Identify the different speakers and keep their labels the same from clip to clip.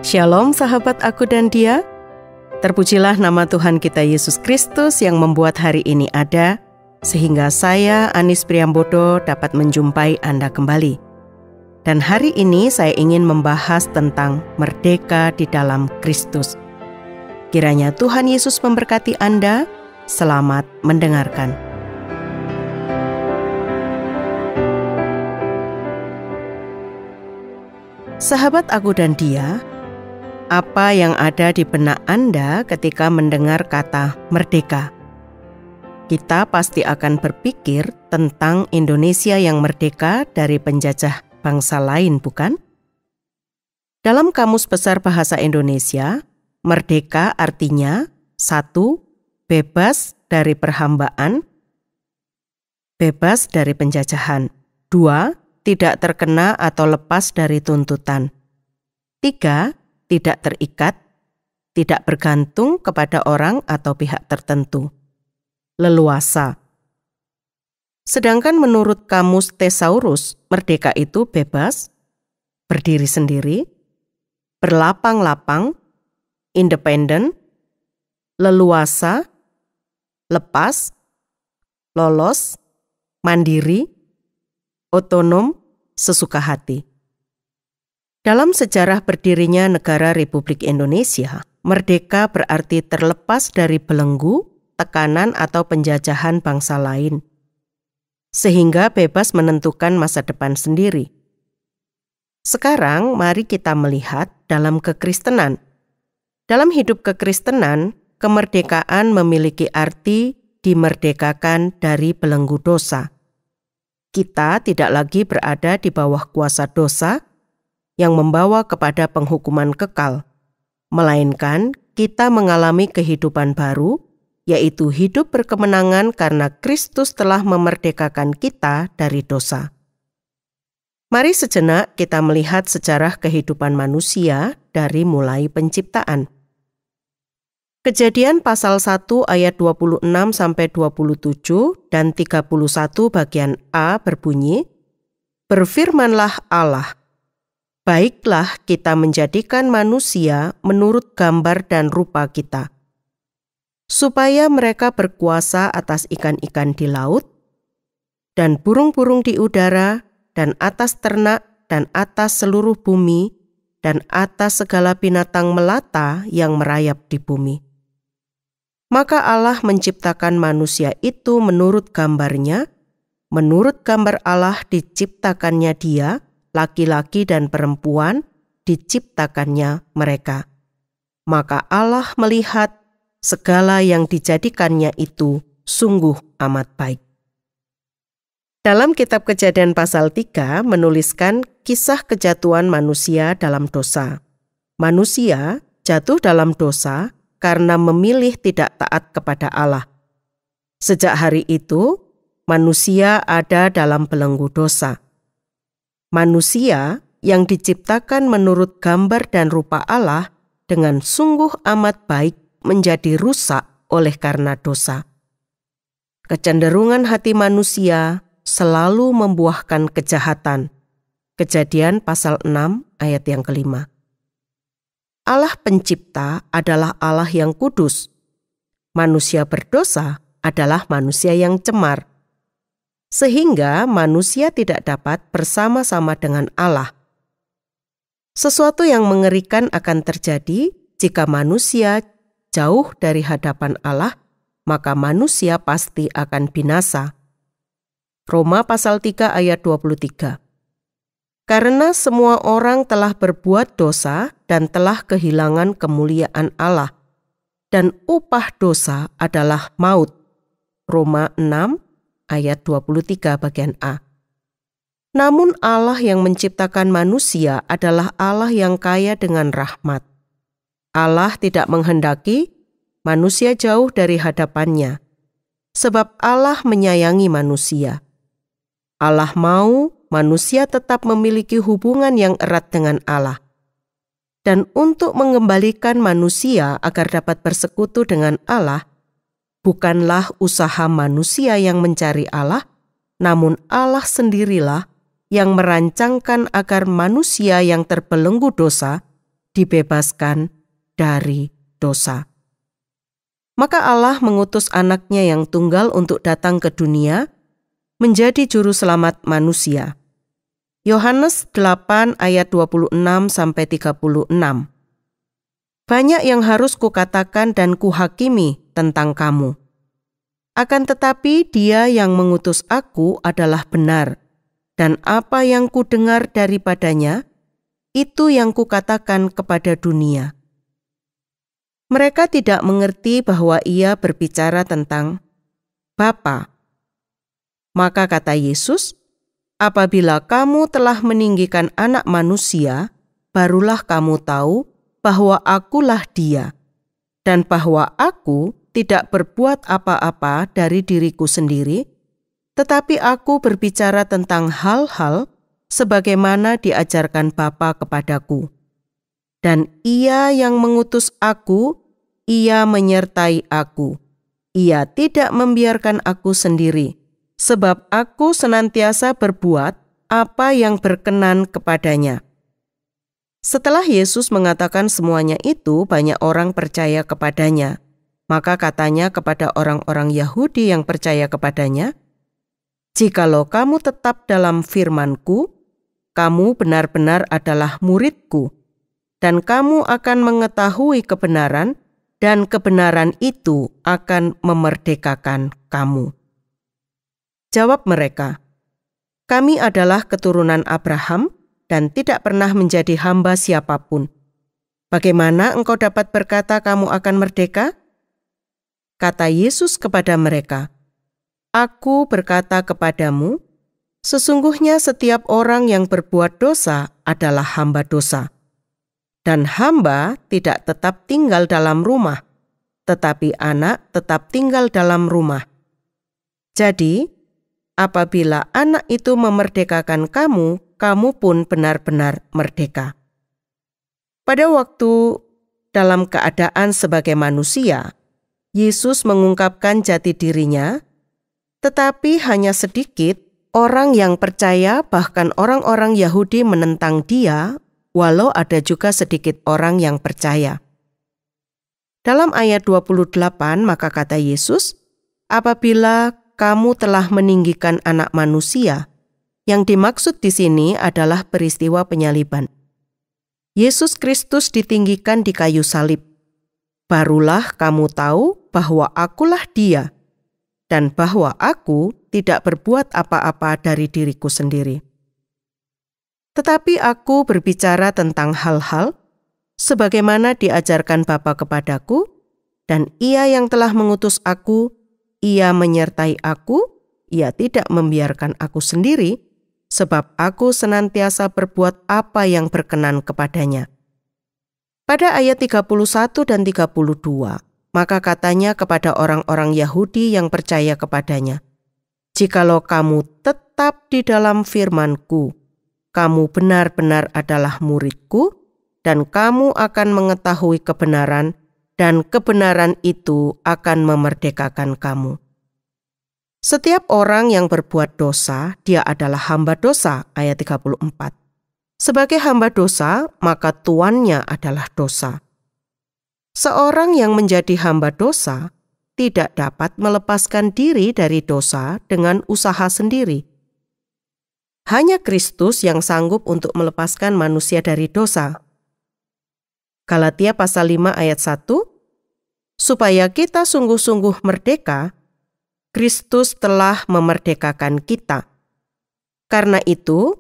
Speaker 1: Shalom sahabat Aku dan Dia. Terpujilah nama Tuhan kita Yesus Kristus yang membuat hari ini ada, sehingga saya, Anis Priambodo, dapat menjumpai Anda kembali. Dan hari ini saya ingin membahas tentang merdeka di dalam Kristus. Kiranya Tuhan Yesus memberkati Anda. Selamat mendengarkan. Sahabat Aku dan Dia, apa yang ada di benak Anda ketika mendengar kata merdeka? Kita pasti akan berpikir tentang Indonesia yang merdeka dari penjajah bangsa lain, bukan? Dalam Kamus Besar Bahasa Indonesia, merdeka artinya 1. Bebas dari perhambaan, bebas dari penjajahan. 2. Tidak terkena atau lepas dari tuntutan. 3. Tidak terikat, tidak bergantung kepada orang atau pihak tertentu. Leluasa. Sedangkan menurut Kamus Thesaurus, merdeka itu bebas, berdiri sendiri, berlapang-lapang, independen, leluasa, lepas, lolos, mandiri, otonom, sesuka hati. Dalam sejarah berdirinya negara Republik Indonesia, merdeka berarti terlepas dari belenggu, tekanan atau penjajahan bangsa lain, sehingga bebas menentukan masa depan sendiri. Sekarang mari kita melihat dalam kekristenan. Dalam hidup kekristenan, kemerdekaan memiliki arti dimerdekakan dari belenggu dosa. Kita tidak lagi berada di bawah kuasa dosa yang membawa kepada penghukuman kekal, melainkan kita mengalami kehidupan baru, yaitu hidup berkemenangan karena Kristus telah memerdekakan kita dari dosa. Mari sejenak kita melihat sejarah kehidupan manusia dari mulai penciptaan. Kejadian pasal 1 ayat 26-27 dan 31 bagian A berbunyi, "Berfirmanlah Allah, baiklah kita menjadikan manusia menurut gambar dan rupa kita, supaya mereka berkuasa atas ikan-ikan di laut, dan burung-burung di udara, dan atas ternak, dan atas seluruh bumi, dan atas segala binatang melata yang merayap di bumi. Maka Allah menciptakan manusia itu menurut gambarnya, menurut gambar Allah diciptakannya dia, laki-laki dan perempuan diciptakannya mereka. Maka Allah melihat segala yang dijadikannya itu sungguh amat baik." Dalam kitab Kejadian pasal 3 menuliskan kisah kejatuhan manusia dalam dosa. Manusia jatuh dalam dosa karena memilih tidak taat kepada Allah. Sejak hari itu, manusia ada dalam belenggu dosa. Manusia yang diciptakan menurut gambar dan rupa Allah dengan sungguh amat baik menjadi rusak oleh karena dosa. Kecenderungan hati manusia selalu membuahkan kejahatan. Kejadian pasal 6 ayat yang kelima. Allah pencipta adalah Allah yang kudus. Manusia berdosa adalah manusia yang cemar. Sehingga manusia tidak dapat bersama-sama dengan Allah. Sesuatu yang mengerikan akan terjadi jika manusia jauh dari hadapan Allah, maka manusia pasti akan binasa. Roma pasal 3 ayat 23. Karena semua orang telah berbuat dosa dan telah kehilangan kemuliaan Allah, dan upah dosa adalah maut. Roma 6 ayat 23 bagian A. Namun Allah yang menciptakan manusia adalah Allah yang kaya dengan rahmat. Allah tidak menghendaki manusia jauh dari hadapannya, sebab Allah menyayangi manusia. Allah mau manusia tetap memiliki hubungan yang erat dengan Allah. Dan untuk mengembalikan manusia agar dapat bersekutu dengan Allah, bukanlah usaha manusia yang mencari Allah, namun Allah sendirilah yang merancangkan agar manusia yang terbelenggu dosa dibebaskan dari dosa. Maka Allah mengutus anaknya yang tunggal untuk datang ke dunia, menjadi juru selamat manusia. Yohanes 8 ayat 26-36. Banyak yang harus kukatakan dan kuhakimi tentang kamu. Akan tetapi Dia yang mengutus aku adalah benar, dan apa yang kudengar daripadanya, itu yang kukatakan kepada dunia. Mereka tidak mengerti bahwa Ia berbicara tentang Bapa. Maka kata Yesus, apabila kamu telah meninggikan Anak Manusia, barulah kamu tahu bahwa akulah Dia, dan bahwa aku tidak berbuat apa-apa dari diriku sendiri, tetapi aku berbicara tentang hal-hal sebagaimana diajarkan Bapa kepadaku. Dan Ia yang mengutus aku, Ia menyertai aku. Ia tidak membiarkan aku sendiri, sebab aku senantiasa berbuat apa yang berkenan kepadanya. Setelah Yesus mengatakan semuanya itu, banyak orang percaya kepadanya. Maka katanya kepada orang-orang Yahudi yang percaya kepadanya, "Jikalau kamu tetap dalam firman-Ku, kamu benar-benar adalah murid-Ku, dan kamu akan mengetahui kebenaran, dan kebenaran itu akan memerdekakan kamu." Jawab mereka, "Kami adalah keturunan Abraham dan tidak pernah menjadi hamba siapapun. Bagaimana engkau dapat berkata kamu akan merdeka?" Kata Yesus kepada mereka, "Aku berkata kepadamu, sesungguhnya setiap orang yang berbuat dosa adalah hamba dosa. Dan hamba tidak tetap tinggal dalam rumah, tetapi anak tetap tinggal dalam rumah. Jadi, apabila anak itu memerdekakan kamu, kamu pun benar-benar merdeka." Pada waktu dalam keadaan sebagai manusia, Yesus mengungkapkan jati dirinya, tetapi hanya sedikit orang yang percaya, bahkan orang-orang Yahudi menentang Dia, walau ada juga sedikit orang yang percaya. Dalam ayat 28, maka kata Yesus, apabila kamu telah meninggikan Anak Manusia, yang dimaksud di sini adalah peristiwa penyaliban. Yesus Kristus ditinggikan di kayu salib. Barulah kamu tahu bahwa akulah Dia, dan bahwa aku tidak berbuat apa-apa dari diriku sendiri. Tetapi aku berbicara tentang hal-hal sebagaimana diajarkan Bapa kepadaku, dan Ia yang telah mengutus aku, Ia menyertai aku, Ia tidak membiarkan aku sendiri, sebab aku senantiasa berbuat apa yang berkenan kepadanya. Pada ayat 31 dan 32, maka katanya kepada orang-orang Yahudi yang percaya kepadanya, "Jikalau kamu tetap di dalam firman-Ku, kamu benar-benar adalah murid-Ku, dan kamu akan mengetahui kebenaran, dan kebenaran itu akan memerdekakan kamu." Setiap orang yang berbuat dosa, dia adalah hamba dosa, ayat 34. Sebagai hamba dosa, maka tuannya adalah dosa. Seorang yang menjadi hamba dosa tidak dapat melepaskan diri dari dosa dengan usaha sendiri. Hanya Kristus yang sanggup untuk melepaskan manusia dari dosa. Galatia pasal 5 ayat 1, supaya kita sungguh-sungguh merdeka, Kristus telah memerdekakan kita. Karena itu,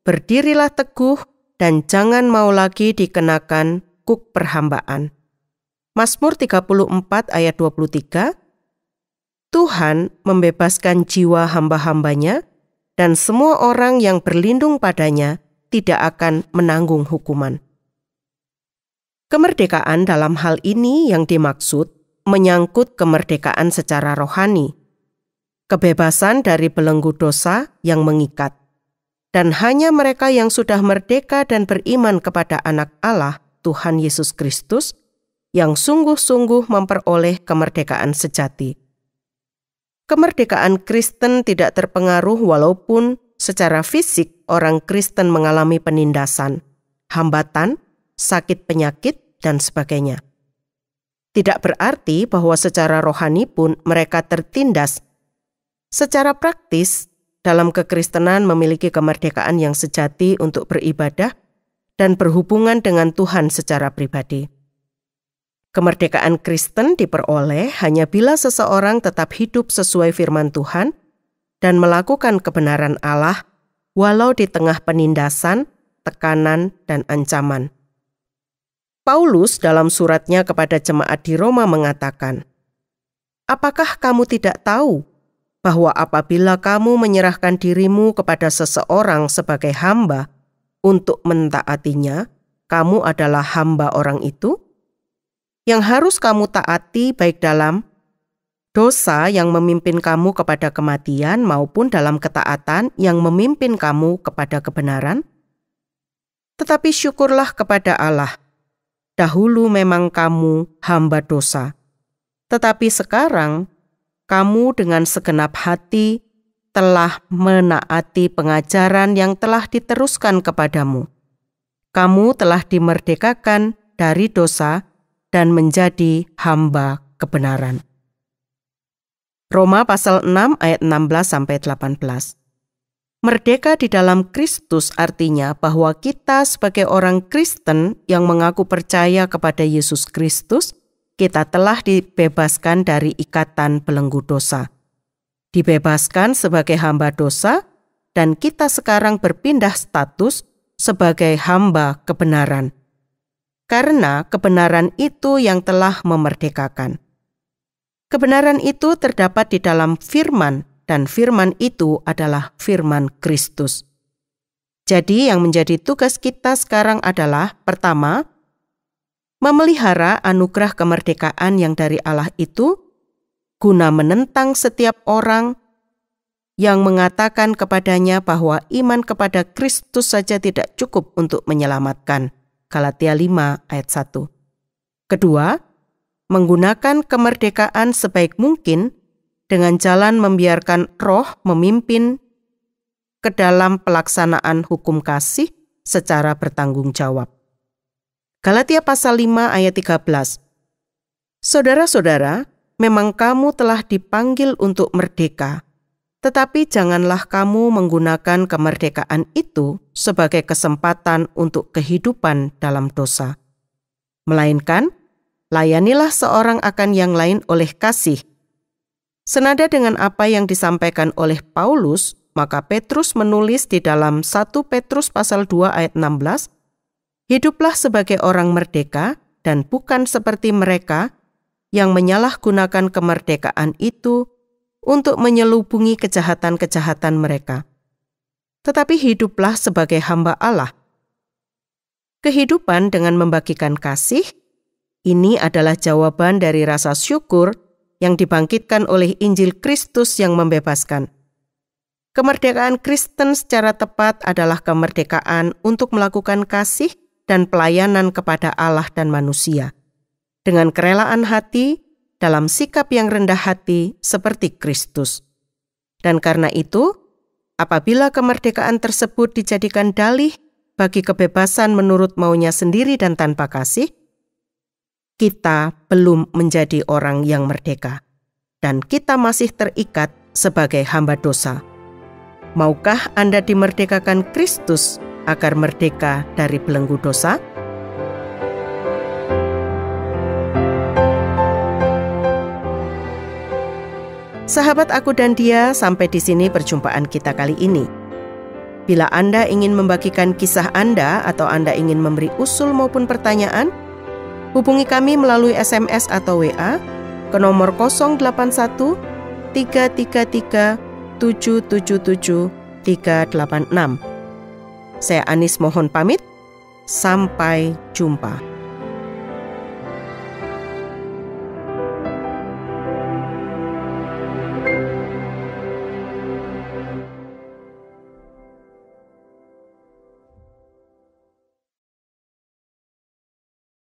Speaker 1: berdirilah teguh dan jangan mau lagi dikenakan kuk perhambaan. Mazmur 34 ayat 23, Tuhan membebaskan jiwa hamba-hambanya, dan semua orang yang berlindung padanya tidak akan menanggung hukuman. Kemerdekaan dalam hal ini yang dimaksud menyangkut kemerdekaan secara rohani, kebebasan dari belenggu dosa yang mengikat. Dan hanya mereka yang sudah merdeka dan beriman kepada Anak Allah, Tuhan Yesus Kristus, yang sungguh-sungguh memperoleh kemerdekaan sejati. Kemerdekaan Kristen tidak terpengaruh walaupun secara fisik orang Kristen mengalami penindasan, hambatan, sakit penyakit, dan sebagainya. Tidak berarti bahwa secara rohani pun mereka tertindas. Secara praktis, dalam kekristenan memiliki kemerdekaan yang sejati untuk beribadah dan berhubungan dengan Tuhan secara pribadi. Kemerdekaan Kristen diperoleh hanya bila seseorang tetap hidup sesuai firman Tuhan dan melakukan kebenaran Allah walau di tengah penindasan, tekanan, dan ancaman. Paulus dalam suratnya kepada jemaat di Roma mengatakan, "Apakah kamu tidak tahu bahwa apabila kamu menyerahkan dirimu kepada seseorang sebagai hamba untuk mentaatinya, kamu adalah hamba orang itu? Yang harus kamu taati baik dalam dosa yang memimpin kamu kepada kematian maupun dalam ketaatan yang memimpin kamu kepada kebenaran? Tetapi syukurlah kepada Allah. Dahulu memang kamu hamba dosa, tetapi sekarang kamu dengan segenap hati telah menaati pengajaran yang telah diteruskan kepadamu. Kamu telah dimerdekakan dari dosa dan menjadi hamba kebenaran." Roma pasal 6 ayat 16-18. Merdeka di dalam Kristus artinya bahwa kita sebagai orang Kristen yang mengaku percaya kepada Yesus Kristus, kita telah dibebaskan dari ikatan belenggu dosa. Dibebaskan sebagai hamba dosa, dan kita sekarang berpindah status sebagai hamba kebenaran. Karena kebenaran itu yang telah memerdekakan. Kebenaran itu terdapat di dalam firman, dan firman itu adalah firman Kristus. Jadi yang menjadi tugas kita sekarang adalah, pertama, memelihara anugerah kemerdekaan yang dari Allah itu, guna menentang setiap orang yang mengatakan kepadanya bahwa iman kepada Kristus saja tidak cukup untuk menyelamatkan. Galatia 5 ayat 1. Kedua, menggunakan kemerdekaan sebaik mungkin dengan jalan membiarkan Roh memimpin ke dalam pelaksanaan hukum kasih secara bertanggung jawab. Galatia pasal 5 ayat 13. Saudara-saudara, memang kamu telah dipanggil untuk merdeka, tetapi janganlah kamu menggunakan kemerdekaan itu sebagai kesempatan untuk kehidupan dalam dosa. Melainkan, layanilah seorang akan yang lain oleh kasih. Senada dengan apa yang disampaikan oleh Paulus, maka Petrus menulis di dalam 1 Petrus pasal 2 ayat 16, "Hiduplah sebagai orang merdeka dan bukan seperti mereka yang menyalahgunakan kemerdekaan itu untuk menyelubungi kejahatan-kejahatan mereka. Tetapi hiduplah sebagai hamba Allah." Kehidupan dengan membagikan kasih, ini adalah jawaban dari rasa syukur yang dibangkitkan oleh Injil Kristus yang membebaskan. Kemerdekaan Kristen secara tepat adalah kemerdekaan untuk melakukan kasih dan pelayanan kepada Allah dan manusia, dengan kerelaan hati, dalam sikap yang rendah hati seperti Kristus. Dan karena itu, apabila kemerdekaan tersebut dijadikan dalih bagi kebebasan menurut maunya sendiri dan tanpa kasih, kita belum menjadi orang yang merdeka, dan kita masih terikat sebagai hamba dosa. Maukah Anda dimerdekakan Kristus agar merdeka dari belenggu dosa? Sahabat Aku dan Dia, sampai di sini perjumpaan kita kali ini. Bila Anda ingin membagikan kisah Anda atau Anda ingin memberi usul maupun pertanyaan, hubungi kami melalui SMS atau WA ke nomor 081 333 777 386. Saya Anis mohon pamit, sampai jumpa.